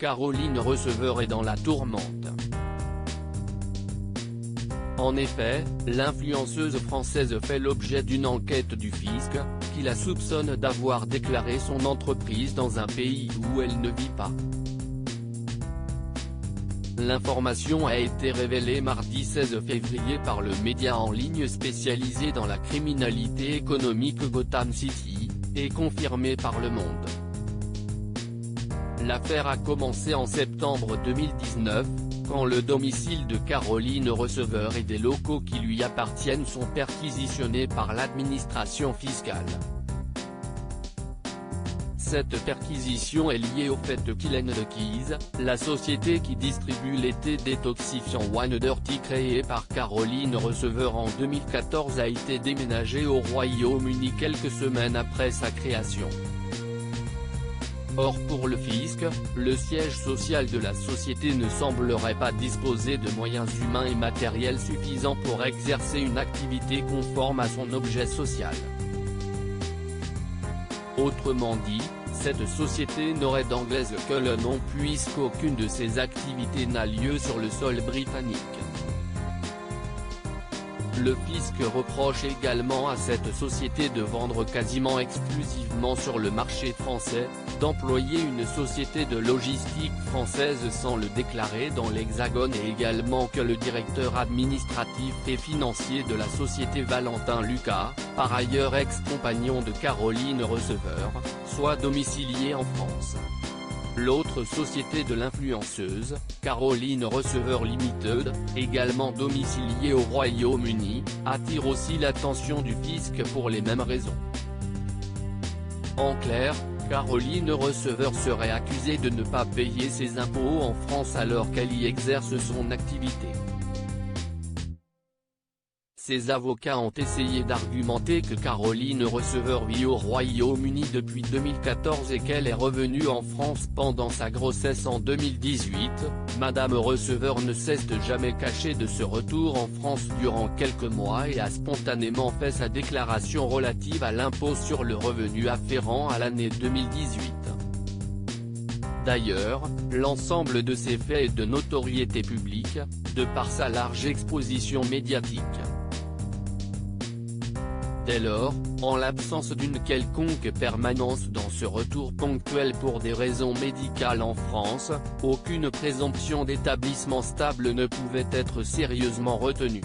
Caroline Receveur est dans la tourmente. En effet, l'influenceuse française fait l'objet d'une enquête du fisc, qui la soupçonne d'avoir déclaré son entreprise dans un pays où elle ne vit pas. L'information a été révélée mardi 16 février par le média en ligne spécialisé dans la criminalité économique Gotham City, et confirmée par Le Monde. L'affaire a commencé en septembre 2019, quand le domicile de Caroline Receveur et des locaux qui lui appartiennent sont perquisitionnés par l'administration fiscale. Cette perquisition est liée au fait qu'Hélène de Keys, la société qui distribue les thés détoxifiants One Dirty créée par Caroline Receveur en 2014 a été déménagée au Royaume-Uni quelques semaines après sa création. Or pour le fisc, le siège social de la société ne semblerait pas disposer de moyens humains et matériels suffisants pour exercer une activité conforme à son objet social. Autrement dit, cette société n'aurait d'anglaise que le nom puisqu'aucune de ses activités n'a lieu sur le sol britannique. Le fisc reproche également à cette société de vendre quasiment exclusivement sur le marché français, d'employer une société de logistique française sans le déclarer dans l'Hexagone et également que le directeur administratif et financier de la société Valentin Lucas, par ailleurs ex-compagnon de Caroline Receveur, soit domicilié en France. L'autre société de l'influenceuse, Caroline Receveur Limited, également domiciliée au Royaume-Uni, attire aussi l'attention du fisc pour les mêmes raisons. En clair, Caroline Receveur serait accusée de ne pas payer ses impôts en France alors qu'elle y exerce son activité. Ses avocats ont essayé d'argumenter que Caroline Receveur vit au Royaume-Uni depuis 2014 et qu'elle est revenue en France pendant sa grossesse en 2018, Madame Receveur ne cesse de jamais cacher de ce retour en France durant quelques mois et a spontanément fait sa déclaration relative à l'impôt sur le revenu afférent à l'année 2018. D'ailleurs, l'ensemble de ces faits est de notoriété publique, de par sa large exposition médiatique. Dès lors, en l'absence d'une quelconque permanence dans ce retour ponctuel pour des raisons médicales en France, aucune présomption d'établissement stable ne pouvait être sérieusement retenue.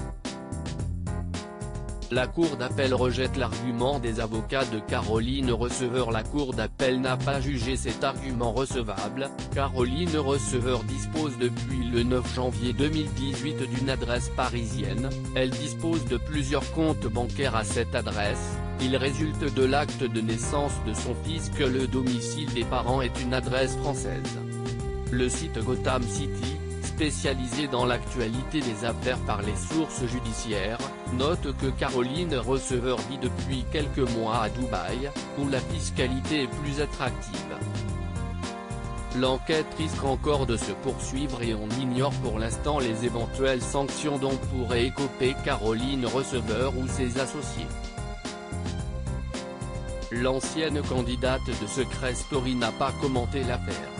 La Cour d'appel rejette l'argument des avocats de Caroline Receveur. La Cour d'appel n'a pas jugé cet argument recevable. Caroline Receveur dispose depuis le 9 janvier 2018 d'une adresse parisienne, elle dispose de plusieurs comptes bancaires à cette adresse, il résulte de l'acte de naissance de son fils que le domicile des parents est une adresse française. Le site Gotham City, spécialisé dans l'actualité des affaires par les sources judiciaires, note que Caroline Receveur vit depuis quelques mois à Dubaï, où la fiscalité est plus attractive. L'enquête risque encore de se poursuivre et on ignore pour l'instant les éventuelles sanctions dont pourrait écoper Caroline Receveur ou ses associés. L'ancienne candidate de Secret Story n'a pas commenté l'affaire.